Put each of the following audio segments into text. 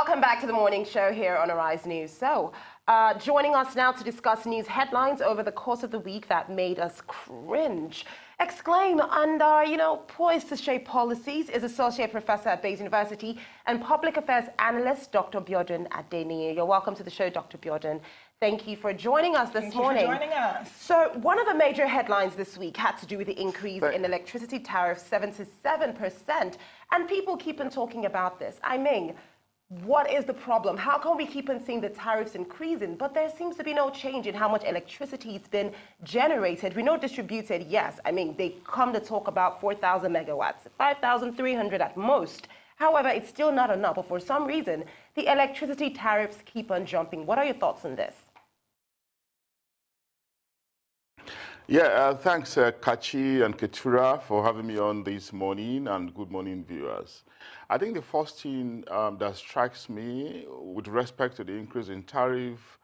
Welcome back to the morning show here on Arise News. So, joining us now to discuss news headlines over the course of the week that made us cringe, exclaim, and are, poised to shape policies is Associate Professor at BIODUN University and Public Affairs Analyst, Dr. Abiodun Adeniyi. You're welcome to the show, Dr. Abiodun. Thank you for joining us this morning. Thank you for joining us. So, one of the major headlines this week had to do with the increase in electricity tariffs, 77%, and people keep on talking about this. I mean, what is the problem? How come we keep on seeing the tariffs increasing, but there seems to be no change in how much electricity has been generated? We know distributed, yes. I mean, they come to talk about 4,000 megawatts, 5,300 at most. However, it's still not enough, but for some reason, the electricity tariffs keep on jumping. What are your thoughts on this? Yeah, thanks, Kachi and Ketura, for having me on this morning, and good morning, viewers. I think the first thing that strikes me with respect to the increase in tariff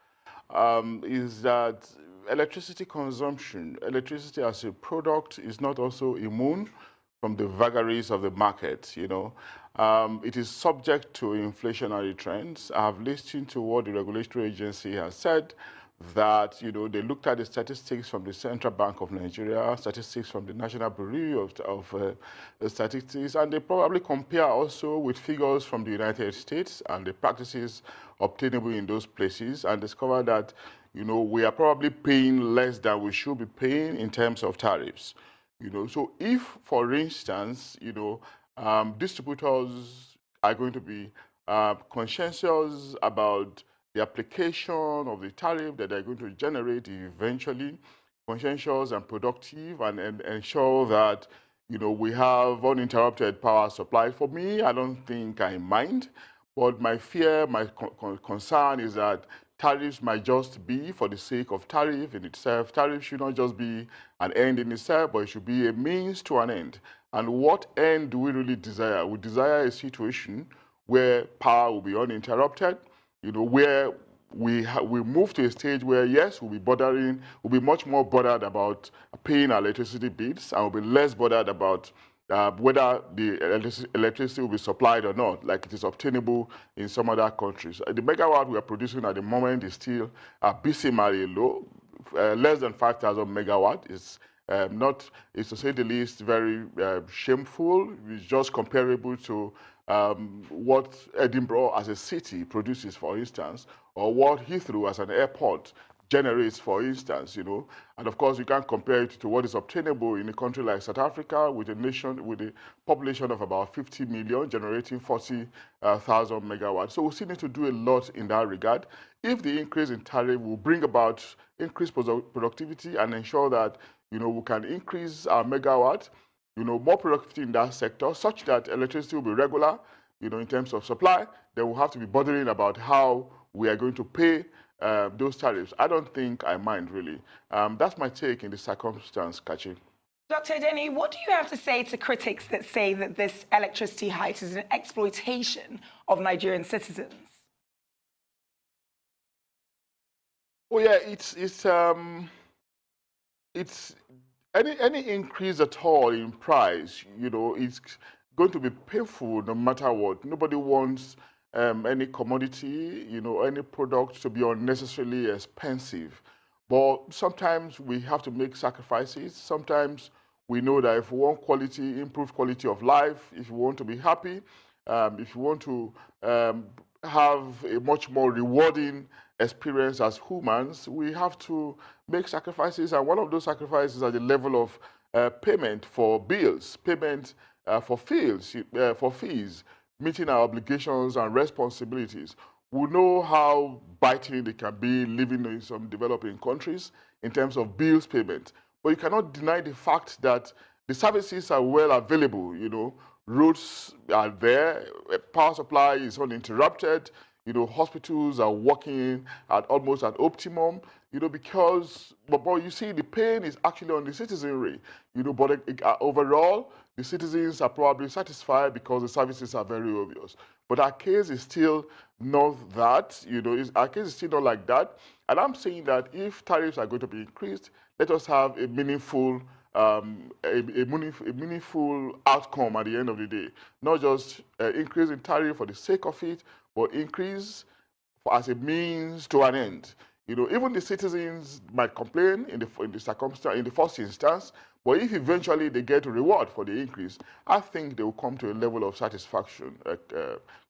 is that electricity consumption, electricity as a product, is not also immune from the vagaries of the market, It is subject to inflationary trends. I have listened to what the regulatory agency has said, that they looked at the statistics from the Central Bank of Nigeria, statistics from the National Bureau of Statistics, and they probably compare also with figures from the United States and the practices obtainable in those places, and discover that we are probably paying less than we should be paying in terms of tariffs. So if, for instance, distributors are going to be conscientious about the application of the tariff that they're going to generate eventually, conscientious and productive, and ensure that we have uninterrupted power supply. For me, I don't think I mind, but my fear, my concern is that tariffs might just be for the sake of tariff in itself. Tariff should not just be an end in itself, but it should be a means to an end. And what end do we really desire? We desire a situation where power will be uninterrupted, where we move to a stage where, yes, we'll be much more bothered about paying our electricity bills, and we'll be less bothered about whether the electricity will be supplied or not, like it is obtainable in some other countries. The megawatt we are producing at the moment is still abysmally low, less than 5,000 megawatt. It's to say the least, very shameful. It's just comparable to what Edinburgh as a city produces, for instance, or what Heathrow as an airport generates, for instance, And of course, you can't compare it to what is obtainable in a country like South Africa, with a population of about 50 million, generating 40,000 megawatts. So we still need to do a lot in that regard. If the increase in tariff will bring about increased productivity and ensure that, we can increase our megawatt, more productivity in that sector, such that electricity will be regular, in terms of supply, then we'll have to be bothering about how we are going to pay those tariffs. I don't think I mind, really. That's my take in this circumstance, Kachi. Dr. Adeniyi, what do you have to say to critics that say that this electricity hike is an exploitation of Nigerian citizens? Well, yeah, it's any increase at all in price, it's going to be painful no matter what. Nobody wants any commodity, any product to be unnecessarily expensive. But sometimes we have to make sacrifices. Sometimes we know that if we want improved quality of life, if we want to be happy, if we want to have a much more rewarding experience as humans, we have to make sacrifices, and one of those sacrifices is at the level of payment for bills, payment for fees, meeting our obligations and responsibilities. We know how biting it can be living in some developing countries in terms of bills payment, but you cannot deny the fact that the services are well available. Roads are there, power supply is uninterrupted, hospitals are working at almost at optimum, because, but you see, the pain is actually on the citizenry, but overall, the citizens are probably satisfied because the services are very obvious. But our case is still not that, our case is still not like that. And I'm saying that if tariffs are going to be increased, let us have a meaningful outcome at the end of the day. Not just increasing tariff for the sake of it, but increase as a means to an end. You know, even the citizens might complain in the circumstance, in the first instance, but if eventually they get a reward for the increase, I think they will come to a level of satisfaction,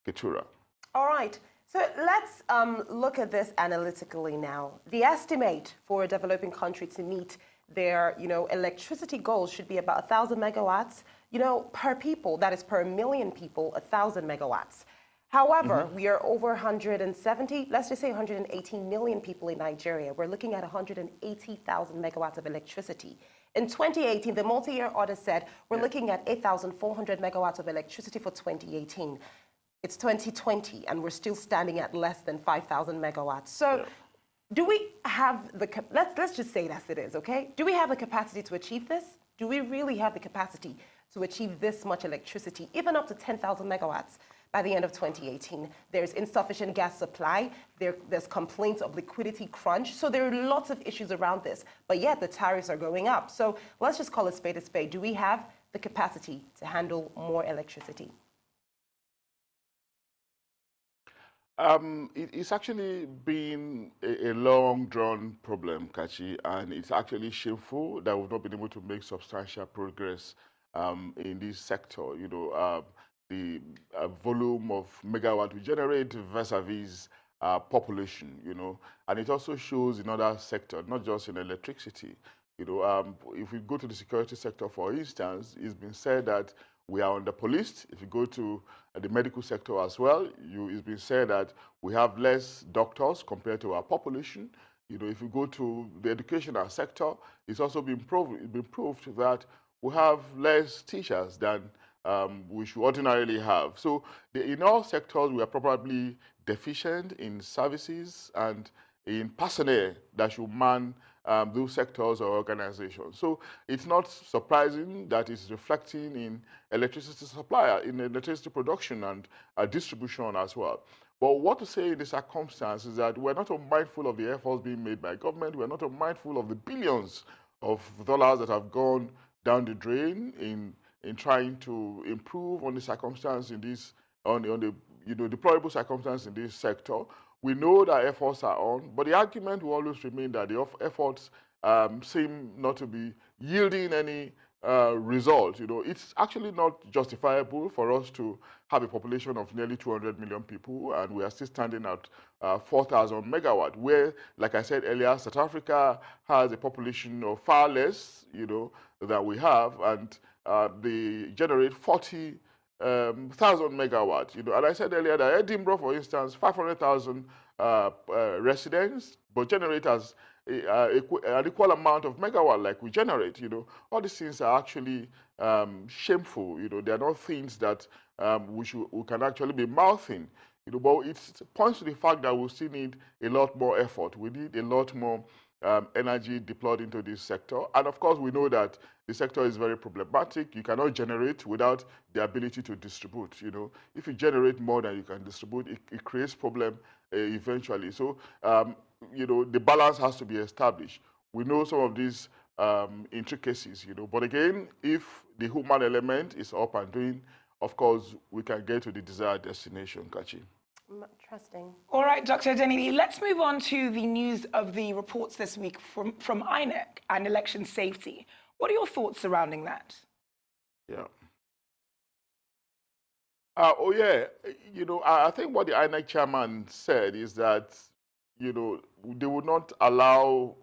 Ketura. All right. So let's look at this analytically now. The estimate for a developing country to meet their, electricity goals should be about 1,000 megawatts, per people. That is per million people, 1,000 megawatts. However, we are over 170, let's just say 118 million people in Nigeria. We're looking at 180,000 megawatts of electricity. In 2018, the multi-year order said we're looking at 8,400 megawatts of electricity for 2018. It's 2020, and we're still standing at less than 5,000 megawatts. So do we have let's just say it as it is, okay? Do we have the capacity to achieve this? Do we really have the capacity to achieve this much electricity, even up to 10,000 megawatts? By the end of 2018, there's insufficient gas supply, there's complaints of liquidity crunch, so there are lots of issues around this, but yet the tariffs are going up. So let's just call a spade a spade. Do we have the capacity to handle more electricity? It's actually been a long-drawn problem, Kachi, and it's actually shameful that we've not been able to make substantial progress in this sector. The volume of megawatt we generate vis-a-vis population, and it also shows in other sectors, not just in electricity. If we go to the security sector, for instance, it's been said that we are underpoliced. If you go to the medical sector as well, it's been said that we have less doctors compared to our population. If you go to the educational sector, it's also been proved that we have less teachers than we should ordinarily have. So in all sectors, we are probably deficient in services and in personnel that should man those sectors or organizations. So it's not surprising that it's reflecting in electricity supply, in electricity production and distribution as well. But what to say in the circumstance is that we're not mindful of the efforts being made by government. We're not mindful of the billions of dollars that have gone down the drain in trying to improve on the circumstance in this, on the deplorable circumstance in this sector. We know that efforts are on, but the argument will always remain that the efforts seem not to be yielding any result. It's actually not justifiable for us to have a population of nearly 200 million people, and we are still standing at 4,000 megawatt, where, like I said earlier, South Africa has a population of far less, than we have, and they generate 40,000 megawatts. And I said earlier that Edinburgh, for instance, 500,000 residents, but generate as an equal amount of megawatt like we generate. All these things are actually shameful. They are not things that we can actually be mouthing. But it points to the fact that we still need a lot more effort. We need a lot more energy deployed into this sector. And of course, we know that the sector is very problematic. You cannot generate without the ability to distribute. If you generate more than you can distribute, it creates problem eventually. So, the balance has to be established. We know some of these intricacies, but again, if the human element is up and doing, of course, we can get to the desired destination, Kachi. Interesting. All right, Dr. Adeniyi, let's move on to the news of the reports this week from INEC and election safety. What are your thoughts surrounding that? Yeah. I think what the INEC chairman said is that, they would not allow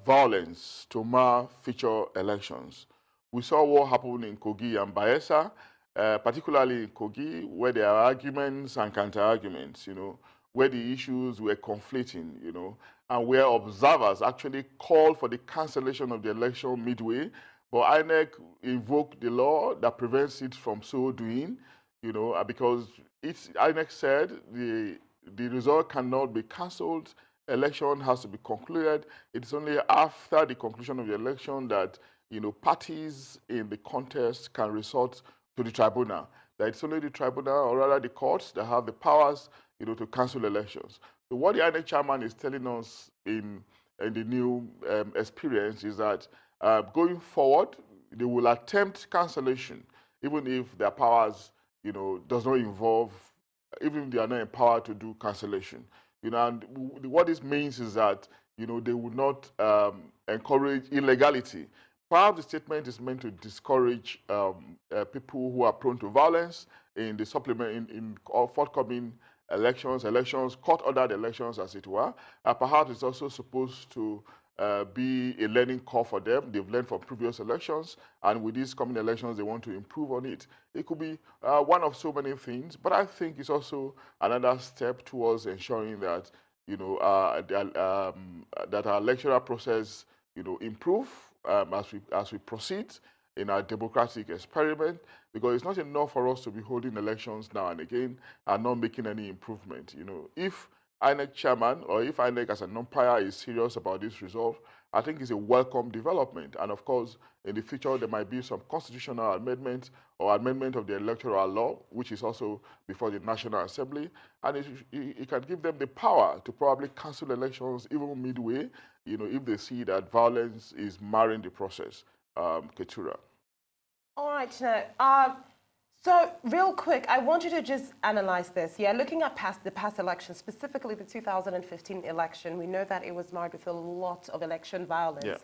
violence to mar future elections. We saw what happened in Kogi and Bayelsa, particularly in Kogi, where there are arguments and counter-arguments, where the issues were conflicting, and where observers actually called for the cancellation of the election midway, but INEC invoked the law that prevents it from so doing, because INEC said the result cannot be cancelled, election has to be concluded. It's only after the conclusion of the election that, parties in the contest can resort to the tribunal. That it's only the tribunal, or rather the courts, that have the powers, to cancel elections. So what the INEC chairman is telling us in the new experience is that going forward, they will attempt cancellation, even if their powers, does not involve even if they are not empowered to do cancellation. And what this means is that, they would not encourage illegality. Perhaps the statement is meant to discourage people who are prone to violence in the supplement in forthcoming elections, court-ordered elections, as it were. Perhaps it's also supposed to be a learning curve for them. They've learned from previous elections, and with these coming elections, they want to improve on it. It could be one of so many things, but I think it's also another step towards ensuring that that our electoral process improve as we proceed in our democratic experiment, because it's not enough for us to be holding elections now and again and not making any improvement. If INEC chairman or if INEC as an umpire is serious about this resolve, I think it's a welcome development. And of course, in the future, there might be some constitutional amendment or amendment of the electoral law, which is also before the National Assembly. And it can give them the power to probably cancel elections even midway, if they see that violence is marring the process. Ketura. All right, now, so real quick, I want you to just analyze this. Yeah, looking at the past elections, specifically the 2015 election, we know that it was marred with a lot of election violence. Yeah.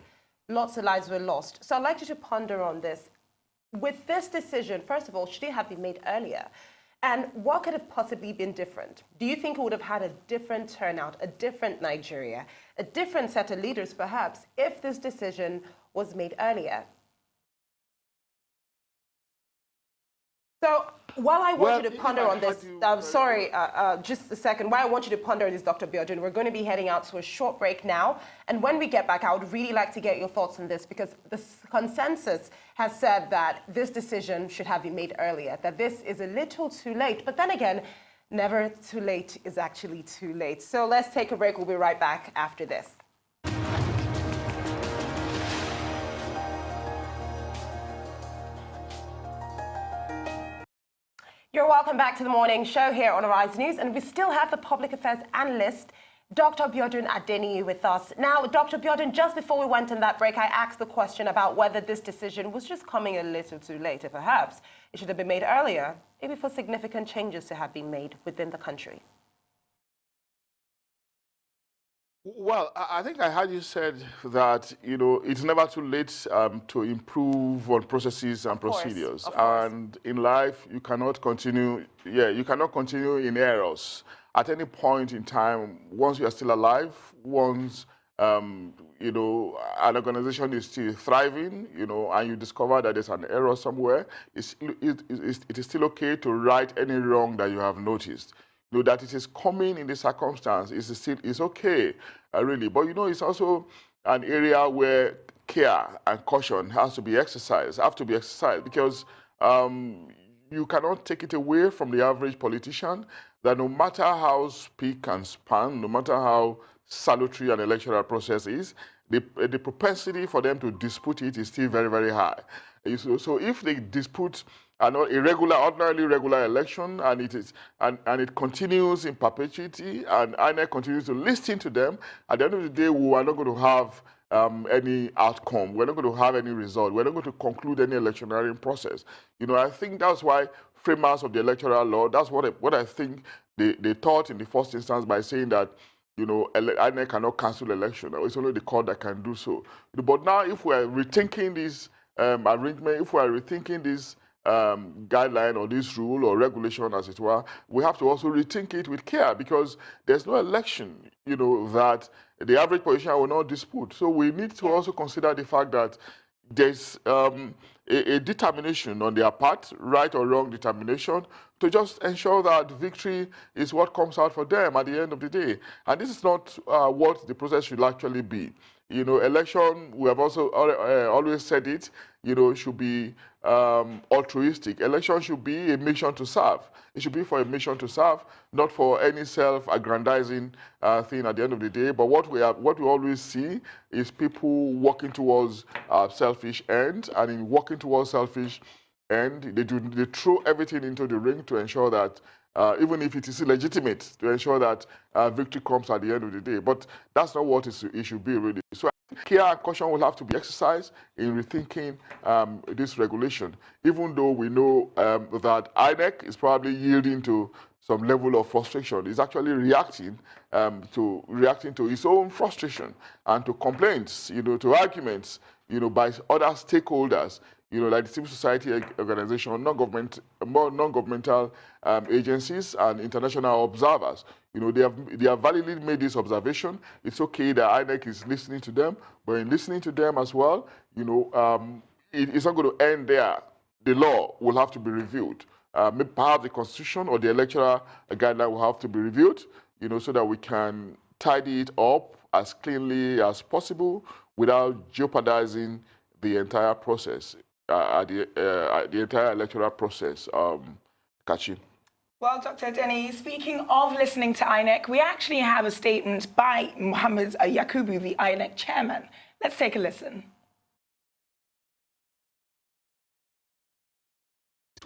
Lots of lives were lost. So I'd like you to ponder on this. With this decision, first of all, should it have been made earlier? And what could have possibly been different? Do you think it would have had a different turnout, a different Nigeria, a different set of leaders, perhaps, if this decision was made earlier? So while I want you to ponder on this, sorry, just a second. While I want you to ponder on this, Dr. Abiodun, we're going to be heading out to a short break now. And when we get back, I would really like to get your thoughts on this, because the consensus has said that this decision should have been made earlier, that this is a little too late. But then again, never too late is actually too late. So let's take a break. We'll be right back after this. You're welcome back to the morning show here on Arise News, and we still have the public affairs analyst, Dr. Abiodun Adeniyi, with us. Now, Dr. Abiodun, just before we went on that break, I asked the question about whether this decision was just coming a little too late, or perhaps it should have been made earlier, maybe for significant changes to have been made within the country. Well, I think I heard you said that, it's never too late to improve on processes and procedures. And in life, you cannot continue in errors. At any point in time, once you are still alive, once, an organization is still thriving, and you discover that there's an error somewhere, it is still okay to right any wrong that you have noticed. That it is coming in this circumstance is okay, really. But it's also an area where care and caution have to be exercised, because you cannot take it away from the average politician that no matter how speak and span, no matter how salutary an electoral process is, the propensity for them to dispute it is still very, very high. So if they dispute an ordinarily regular election, and it continues in perpetuity, and INEC continues to listen to them, at the end of the day, we are not going to have any outcome. We're not going to have any result. We're not going to conclude any electioneering process. I think that's why framers of the electoral law, that's what I think they thought in the first instance by saying that, INEC cannot cancel election. It's only the court that can do so. But now, if we're rethinking this arrangement, if we're rethinking this guideline or this rule or regulation, as it were, we have to also rethink it with care, because there's no election, that the average politician will not dispute. So we need to also consider the fact that there's a determination on their part, right or wrong determination, to just ensure that victory is what comes out for them at the end of the day. And this is not what the process should actually be. Election, we have also always said it, should be altruistic. Election should be a mission to serve. It should be for a mission to serve, not for any self-aggrandizing thing at the end of the day. But what we always see is people working towards selfish ends, and in working towards selfish end, they throw everything into the ring to ensure that even if it is illegitimate, to ensure that victory comes at the end of the day. But that's not what it should be, really. So Care and caution will have to be exercised in rethinking this regulation, even though we know that INEC is probably yielding to some level of frustration. It's actually reacting to its own frustration and to complaints, to arguments, by other stakeholders, like the civil society organization, non-governmental agencies and international observers. They have validly made this observation. It's okay that INEC is listening to them, but in listening to them as well, it's not going to end there. The law will have to be reviewed. Perhaps the constitution or the electoral guideline will have to be reviewed, so that we can tidy it up as cleanly as possible without jeopardizing the entire process, the entire electoral process. Kachi. Well, Dr. Adeniyi, speaking of listening to INEC, we actually have a statement by Mohammed Yakubu, the INEC chairman. Let's take a listen.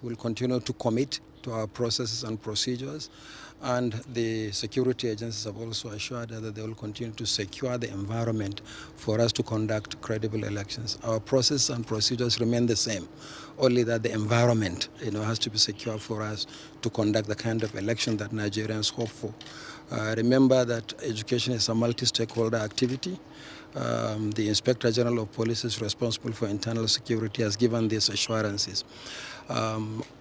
We'll continue to commit to our processes and procedures, and the security agencies have also assured us that they will continue to secure the environment for us to conduct credible elections. Our processes and procedures remain the same, only that the environment has to be secure for us to conduct the kind of election that Nigerians hope for. Remember that education is a multi-stakeholder activity. The Inspector General of Police is responsible for internal security, has given these assurances.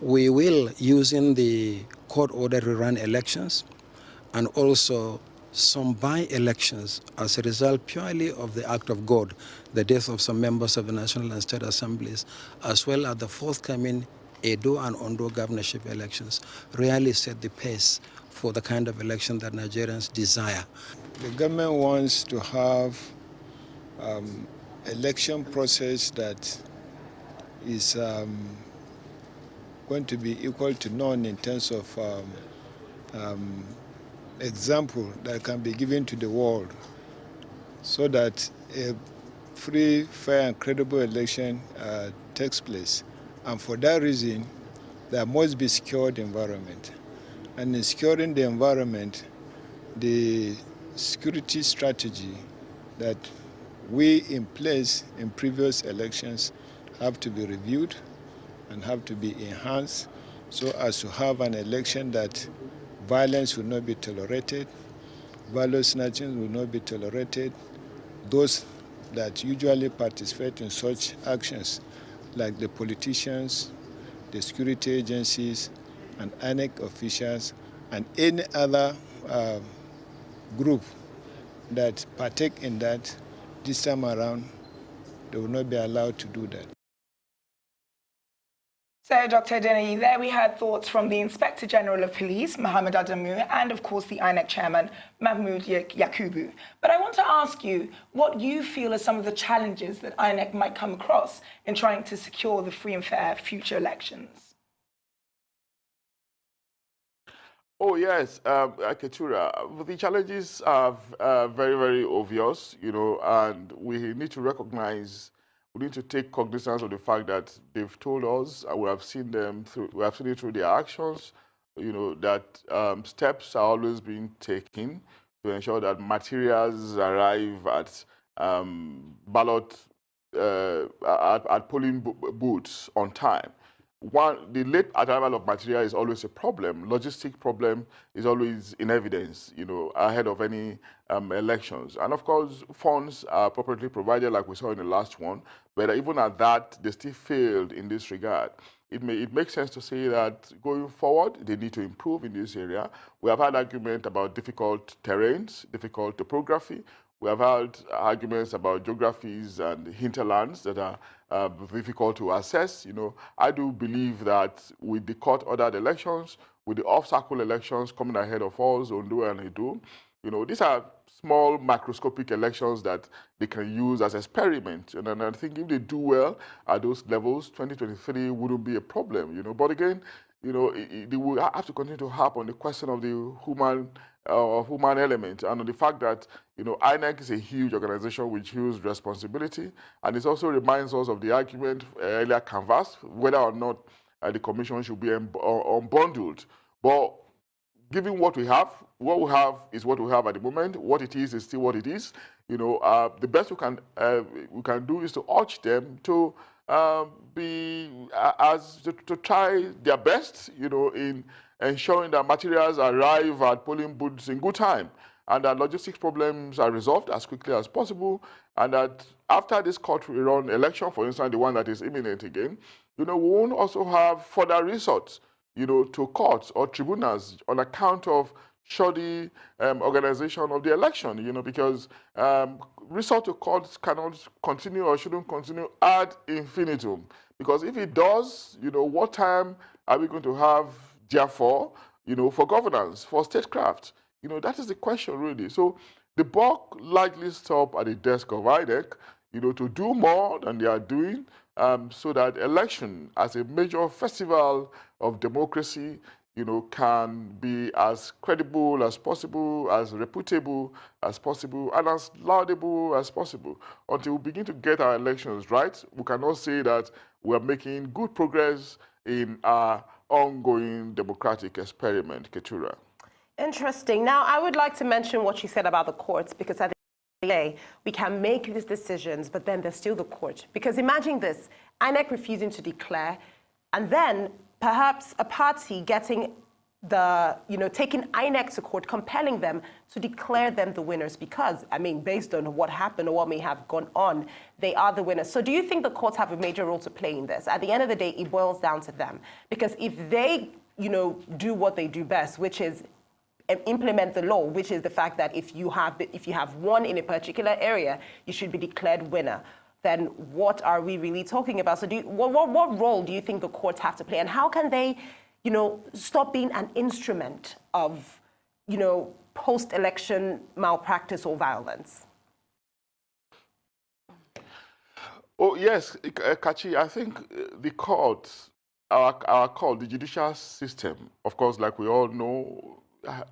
We will, using the court order, rerun elections and also some by-elections as a result purely of the act of God, the death of some members of the National and State Assemblies, as well as the forthcoming Edo and Ondo governorship elections, really set the pace for the kind of election that Nigerians desire. The government wants to have election process that is going to be equal to none in terms of example that can be given to the world, so that a free, fair and credible election takes place. And for that reason, there must be secured environment. And in securing the environment, the security strategy that we in place in previous elections have to be reviewed and have to be enhanced so as to have an election that violence will not be tolerated, value snatching will not be tolerated. Those that usually participate in such actions, like the politicians, the security agencies, and INEC officials, and any other group that partake in that, this time around, they will not be allowed to do that. So, Dr. Adeniyi, there we had thoughts from the Inspector General of Police, Mohammed Adamu, and of course the INEC Chairman, Mahmoud Yakubu. But I want to ask you what you feel are some of the challenges that INEC might come across in trying to secure the free and fair future elections. Oh, yes, Ketura. The challenges are very, very obvious, and we need to recognize, we need to take cognizance of the fact that they've told us, and we have seen it through their actions, that steps are always being taken to ensure that materials arrive at ballot, at polling booths on time. The late arrival of material is always a problem. Logistic problem is always in evidence, ahead of any elections. And of course, funds are appropriately provided, like we saw in the last one, but even at that, they still failed in this regard. It makes sense to say that going forward, they need to improve in this area. We have had argument about difficult terrains, difficult topography. We have had arguments about geographies and hinterlands that are difficult to assess. I do believe that with the court-ordered elections, with the off-cycle elections coming ahead of us, Ondo and Edo, these are small microscopic elections that they can use as experiments. And I think if they do well at those levels, 2023 wouldn't be a problem. But again, they will have to continue to harp on the question of the human element, and on the fact that INEC is a huge organization with huge responsibility, and it also reminds us of the argument earlier canvassed whether or not the commission should be unbundled. But given what we have is what we have at the moment. What it is still what it is. You know, the best we can do is to urge them to to try their best, you know, in ensuring that materials arrive at polling booths in good time, and that logistics problems are resolved as quickly as possible, and that after this court-run election, for instance, the one that is imminent again, you know, we won't also have further resort, you know, to courts or tribunals on account of shoddy organization of the election, you know, because resort to courts cannot continue or shouldn't continue ad infinitum. Because if it does, you know, what time are we going to have, therefore, you know, for governance, for statecraft? You know, that is the question, really. So the buck likely stop at the desk of INEC, you know, to do more than they are doing, so that election as a major festival of democracy, you know, can be as credible as possible, as reputable as possible, and as laudable as possible. Until we begin to get our elections right, we cannot say that we are making good progress in our ongoing democratic experiment, Ketura. Interesting. Now, I would like to mention what you said about the courts, because at the end of the day, we can make these decisions, but then there's still the court. Because imagine this, INEC refusing to declare, and then perhaps a party getting the, you know, taking INEC to court, compelling them to declare them the winners because, I mean, based on what happened or what may have gone on, they are the winners. So do you think the courts have a major role to play in this? At the end of the day, it boils down to them. Because if they, you know, do what they do best, which is implement the law, which is the fact that if you have won in a particular area, you should be declared winner. Then what are we really talking about? So what role do you think the courts have to play? And how can they, you know, stop being an instrument of, you know, post-election malpractice or violence? Oh, yes, Kachi, I think the courts, our court, the judicial system, of course, like we all know,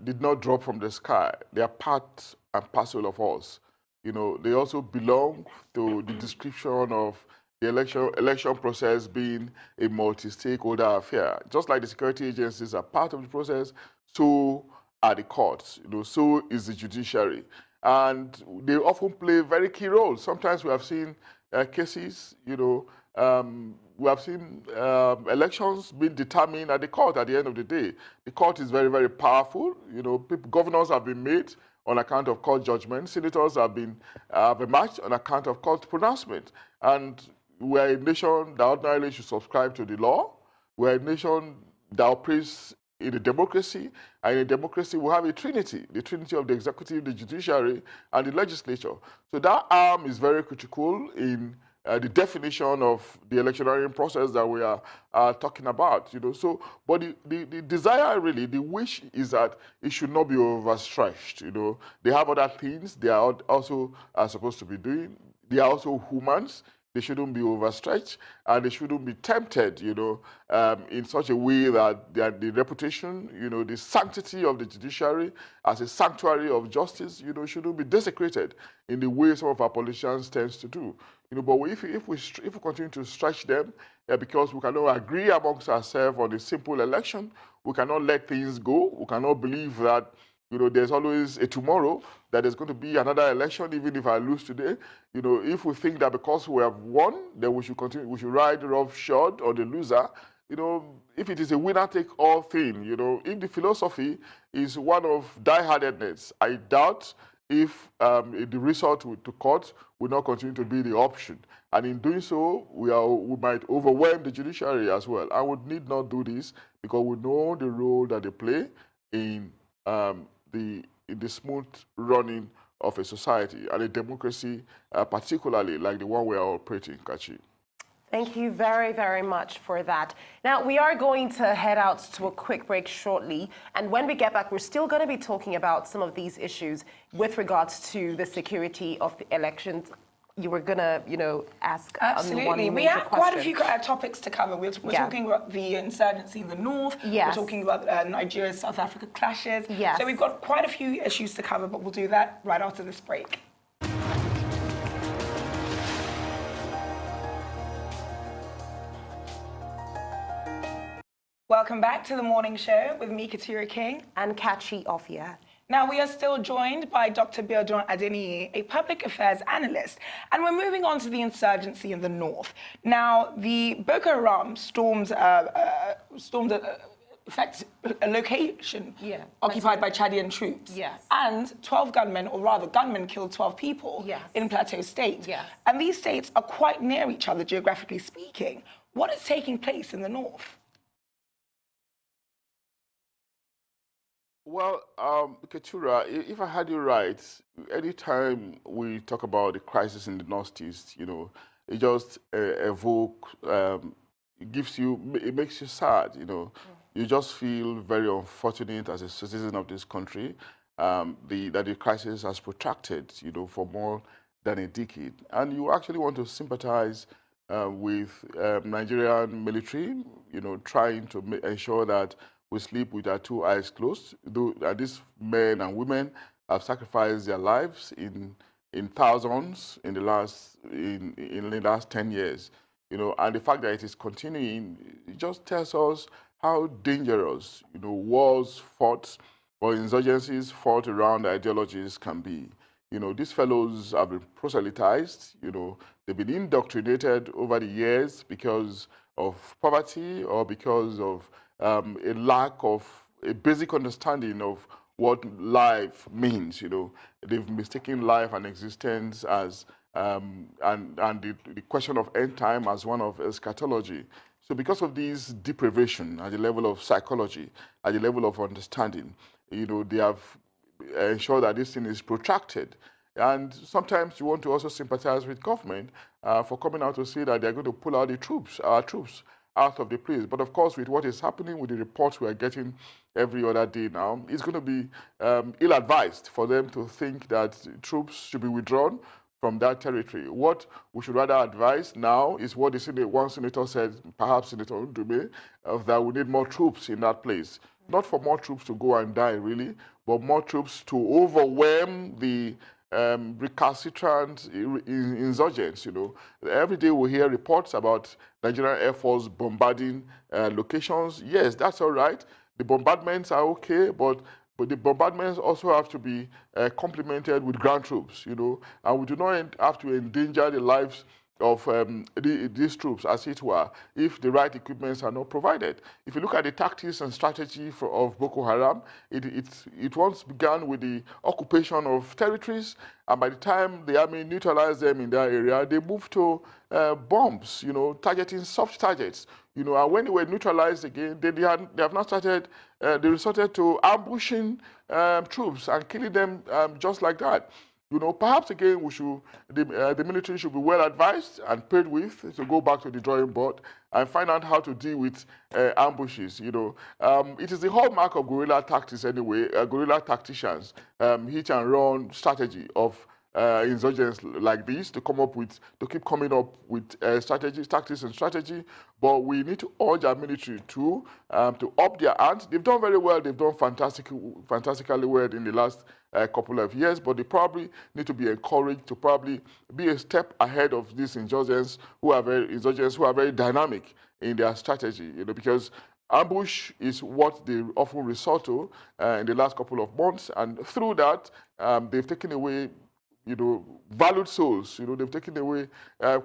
did not drop from the sky. They are part and parcel of us. You know, they also belong to the description of the election process being a multi-stakeholder affair. Just like the security agencies are part of the process, so are the courts. You know, so is the judiciary, and they often play very key roles. Sometimes we have seen cases. You know, we have seen elections being determined at the court. At the end of the day, the court is very, very powerful. You know, governors have been made on account of court judgment. Senators have been emerged on account of court pronouncement. And we're a nation that ordinarily should subscribe to the law. We're a nation that operates in a democracy. And in a democracy, we have a trinity, the trinity of the executive, the judiciary, and the legislature. So that arm is very critical in the definition of the electioneering process that we are talking about, you know. So, but the desire, really, the wish is that it should not be overstretched, you know. They have other things they are also supposed to be doing. They are also humans. They shouldn't be overstretched, and they shouldn't be tempted, you know, in such a way that the reputation, you know, the sanctity of the judiciary as a sanctuary of justice, you know, shouldn't be desecrated in the way some of our politicians tend to do. You know, but if we continue to stretch them, because we cannot agree amongst ourselves on a simple election, we cannot let things go. We cannot believe that, you know, there's always a tomorrow, that there's going to be another election, even if I lose today. You know, if we think that because we have won, then we should continue, we should ride roughshod or the loser. You know, if it is a winner-take-all thing, you know, if the philosophy is one of die-hardedness, I doubt if the resort to court will not continue to be the option. And in doing so, we might overwhelm the judiciary as well. I would need not do this because we know the role that they play in the smooth running of a society and a democracy, particularly like the one we are operating, Kachi. Thank you very, very much for that. Now, we are going to head out to a quick break shortly. And when we get back, we're still going to be talking about some of these issues with regards to the security of the elections. You were going to, you know, ask Absolutely. one we have question. Quite a few topics to cover. We're talking about the insurgency in the north. Yes. We're talking about Nigeria-South Africa clashes. Yes. So we've got quite a few issues to cover, but we'll do that right after this break. Welcome back to the morning show with me, Katura King. And Kachi Ofia. Now, we are still joined by Dr. Abiodun Adeniyi, a public affairs analyst, and we're moving on to the insurgency in the north. Now, the Boko Haram stormed a location occupied by Chadian troops. Yes. And 12 gunmen, or rather gunmen, killed 12 people in Plateau State. Yes. And these states are quite near each other, geographically speaking. What is taking place in the north? Well, Ketura, if I had you right, anytime we talk about the crisis in the Northeast, you know, it just it makes you sad, you know. You just feel very unfortunate as a citizen of this country that the crisis has protracted, you know, for more than a decade. And you actually want to sympathize with Nigerian military, you know, trying to ensure that we sleep with our two eyes closed. These men and women have sacrificed their lives in thousands in the last 10 years, you know, and the fact that it is continuing, it just tells us how dangerous, you know, wars fought or insurgencies fought around ideologies can be. You know, these fellows have been proselytized, you know, they've been indoctrinated over the years because of poverty or because of a lack of a basic understanding of what life means, you know. They've mistaken life and existence as, and the question of end time as one of eschatology. So because of this deprivation at the level of psychology, at the level of understanding, you know, they have ensured that this thing is protracted. And sometimes you want to also sympathize with government for coming out to say that they're going to pull out our troops out of the place. But of course, with what is happening, with the reports we are getting every other day now, it's going to be ill-advised for them to think that troops should be withdrawn from that territory. What we should rather advise now is what one senator said, perhaps Senator Ndume, that we need more troops in that place. Not for more troops to go and die, really, but more troops to overwhelm the recalcitrant insurgents, you know. Every day we hear reports about Nigerian Air Force bombarding locations. Yes, that's all right. The bombardments are okay, but the bombardments also have to be complemented with ground troops, you know, and we do not have to endanger the lives of these troops, as it were, if the right equipments are not provided. If you look at the tactics and strategy of Boko Haram, it once began with the occupation of territories, and by the time the army neutralized them in that area, they moved to bombs, you know, targeting soft targets, you know, and when they were neutralized again, they have now started, they resorted to ambushing troops and killing them just like that. You know, perhaps again the military should be well advised and paid with to go back to the drawing board and find out how to deal with ambushes. You know, it is the hallmark of guerrilla tactics anyway. Guerrilla tacticians, hit and run strategy of insurgents like this to keep coming up with tactics and strategy. But we need to urge our military to up their ante. They've done very well. They've done fantastically well in the last couple of years, but they probably need to be encouraged to probably be a step ahead of these insurgents who are very dynamic in their strategy. You know, because ambush is what they often resort to in the last couple of months, and through that, they've taken away, you know, valued souls. You know, they've taken away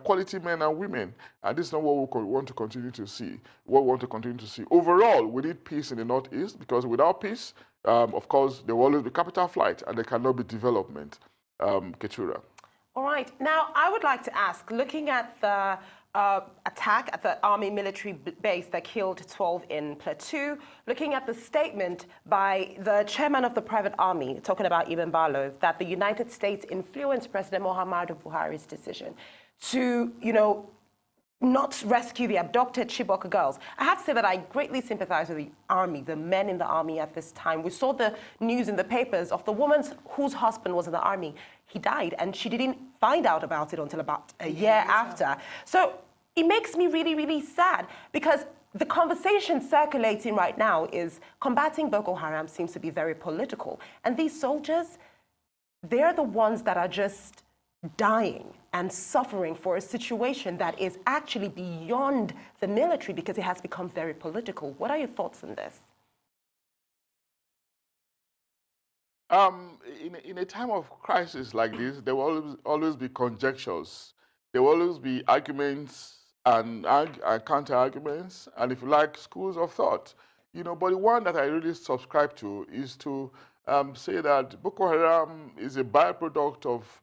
quality men and women, and this is not what we want to continue to see. What we want to continue to see. Overall, we need peace in the Northeast, because without peace, of course, there will always be capital flight, and there cannot be development. Ketura. All right. Now, I would like to ask, looking at the attack at the army military base that killed 12 in Plateau, looking at the statement by the chairman of the private army, talking about Ibn Barlow, that the United States influenced President Muhammadu Buhari's decision to, you know, not rescue the abducted Chibok girls. I have to say that I greatly sympathize with the army, the men in the army at this time. We saw the news in the papers of the woman whose husband was in the army. He died, and she didn't find out about it until about a year after. So it makes me really, really sad, because the conversation circulating right now is combating Boko Haram seems to be very political. And these soldiers, they're the ones that are just dying and suffering for a situation that is actually beyond the military because it has become very political. What are your thoughts on this? In a time of crisis like this, there will always be conjectures. There will always be arguments and counter-arguments, and if you like, schools of thought. But the one that I really subscribe to is to say that Boko Haram is a byproduct of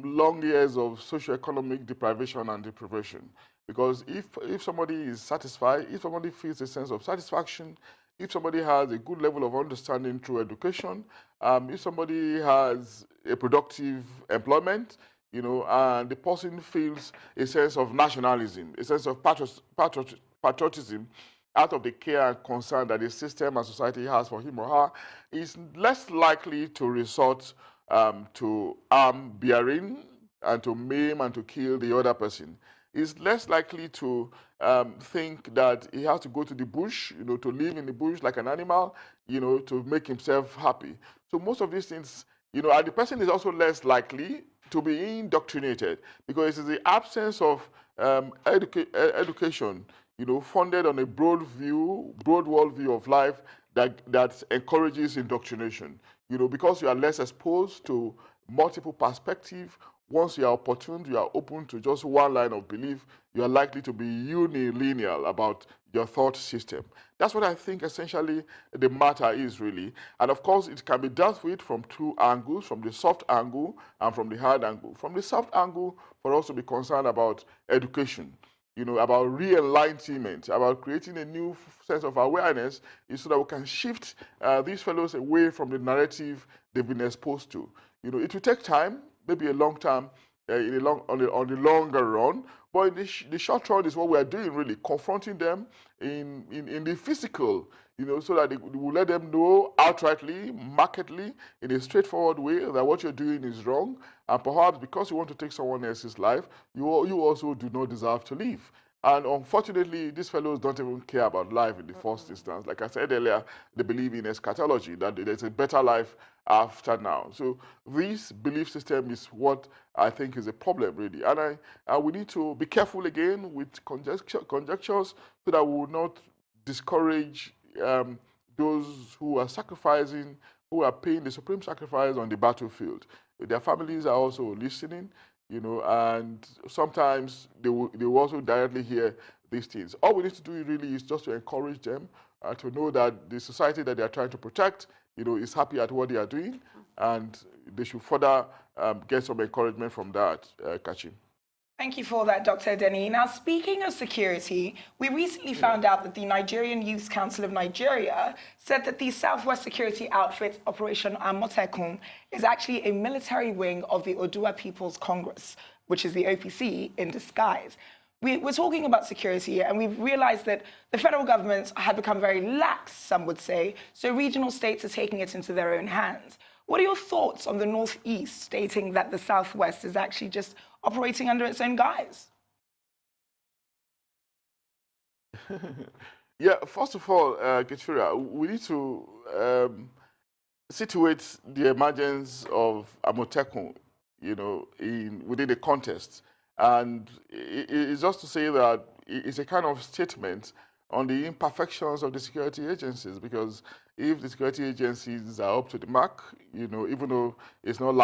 long years of socioeconomic deprivation and deprivation. Because if somebody is satisfied, if somebody feels a sense of satisfaction, if somebody has a good level of understanding through education, if somebody has a productive employment, and the person feels a sense of nationalism, a sense of patriotism, out of the care and concern that the system and society has for him or her, is less likely to resort to arm bearing and to maim and to kill the other person. Is less likely to think that he has to go to the bush, to live in the bush like an animal, to make himself happy. So most of these things, and the person is also less likely to be indoctrinated because it is the absence of education, funded on a broad world view of life that encourages indoctrination. Because you are less exposed to multiple perspectives. Once you are opportune, you are open to just one line of belief, you are likely to be unilinear about your thought system. That's what I think essentially the matter is really. And of course, it can be dealt with from two angles, from the soft angle and from the hard angle. From the soft angle, for us to be concerned about education, about re-enlightenment, about creating a new sense of awareness, is so that we can shift these fellows away from the narrative they've been exposed to. It will take time, maybe a long time, on the longer run, but in the short run is what we are doing really, confronting them in the physical, so that we will let them know outrightly, markedly, in a straightforward way that what you're doing is wrong, and perhaps because you want to take someone else's life, you also do not deserve to live. And unfortunately, these fellows don't even care about life in the first instance. Like I said earlier, they believe in eschatology, that there's a better life after now. So this belief system is what I think is a problem, really. And we need to be careful again with conjectures so that we will not discourage those who are sacrificing, who are paying the supreme sacrifice on the battlefield. Their families are also listening. And sometimes they will also directly hear these things. All we need to do really is just to encourage them to know that the society that they are trying to protect, is happy at what they are doing, and they should further get some encouragement from that, Kachi. Thank you for that, Dr. Adeniyi. Now, speaking of security, we recently found out that the Nigerian Youth Council of Nigeria said that the Southwest Security Outfit, Operation Amotekun, is actually a military wing of the Odua People's Congress, which is the OPC in disguise. We're talking about security, and we've realized that the federal governments have become very lax, some would say, so regional states are taking it into their own hands. What are your thoughts on the Northeast stating that the Southwest is actually just operating under its own guise? Yeah, first of all, Keturah, we need to situate the emergence of Amotekun, within the context. And it's just to say that it's a kind of statement on the imperfections of the security agencies, because if the security agencies are up to the mark, even though it's not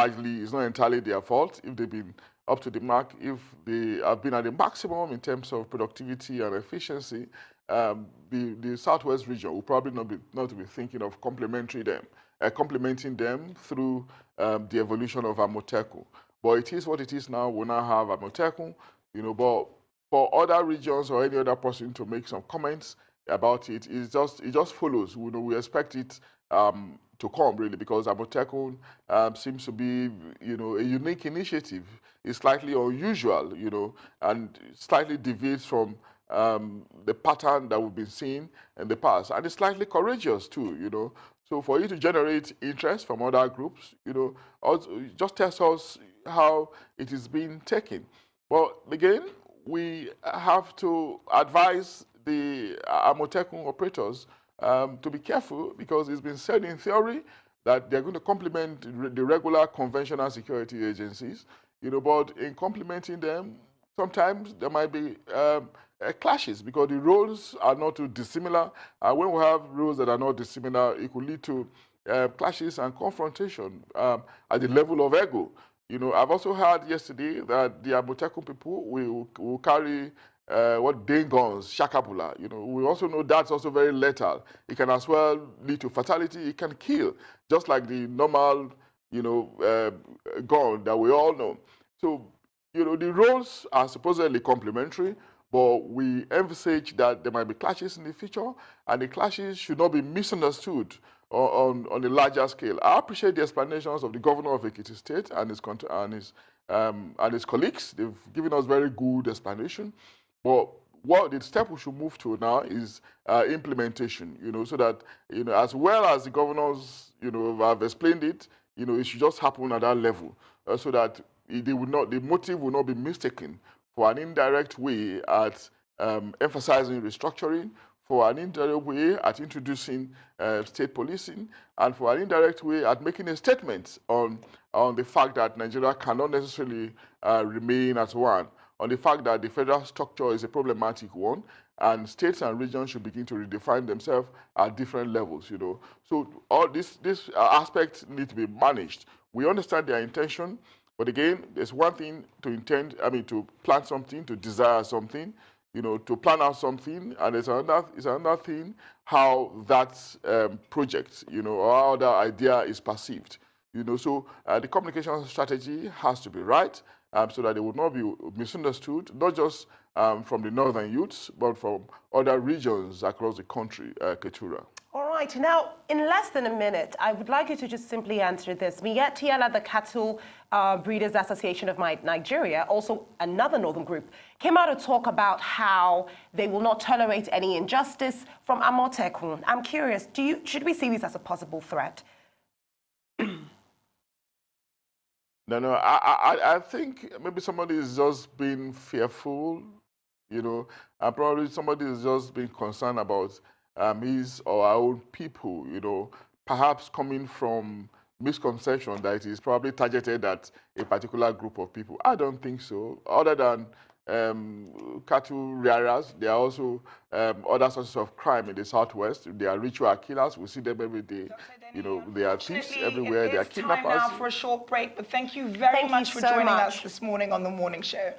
entirely their fault, if they've been up to the mark, if they have been at the maximum in terms of productivity and efficiency, the Southwest region will probably not be thinking of complementing them through the evolution of Amotekun. But it is what it is now. We now have Amotekun, but for other regions or any other person to make some comments about it, it just follows. We expect it to come, really, because Amotekun seems to be, a unique initiative. It's slightly unusual, and slightly deviates from the pattern that we've been seeing in the past. And it's slightly courageous, too, So for you to generate interest from other groups, also just tells us how it is being taken. But again, we have to advise the Amotekun operators to be careful, because it's been said in theory that they're going to complement the regular conventional security agencies. but in complementing them, sometimes there might be clashes because the roles are not too dissimilar. When we have roles that are not dissimilar, it could lead to clashes and confrontation at the level of ego. I've also heard yesterday that the Amotekun people will carry what day guns, shakabula. We also know that's also very lethal. It can as well lead to fatality. It can kill, just like the normal, gun that we all know. So, the roles are supposedly complementary, but we envisage that there might be clashes in the future, and the clashes should not be misunderstood on a larger scale. I appreciate the explanations of the governor of Ekiti State and his colleagues. They've given us very good explanation. But what the step we should move to now is implementation, so that, as well as the governors, have explained it, it should just happen at that level, so that the motive will not be mistaken for an indirect way at emphasizing restructuring, for an indirect way at introducing state policing, and for an indirect way at making a statement on the fact that Nigeria cannot necessarily remain as one, on the fact that the federal structure is a problematic one, and states and regions should begin to redefine themselves at different levels, So all this aspects need to be managed. We understand their intention, but again, there's one thing to plan something, to desire something, to plan out something, and there's another thing how that project, or how that idea is perceived. So the communication strategy has to be right, so that it would not be misunderstood, not just from the northern youths, but from other regions across the country, Ketura. All right, now, in less than a minute, I would like you to just simply answer this. Tiala, the Cattle Breeders Association of Nigeria, also another northern group, came out to talk about how they will not tolerate any injustice from Amotekun. I'm curious, should we see this as a possible threat? No, I think maybe somebody is just being fearful, and probably somebody is just being concerned about his or our own people, perhaps coming from misconception that it is probably targeted at a particular group of people. I don't think so. Other than cattle rearers, there are also other sources of crime in the southwest. They are ritual killers. We see them every day. They are thieves everywhere. They are kidnappers. It's time now for a short break, but thank you very much for joining us this morning on The Morning Show.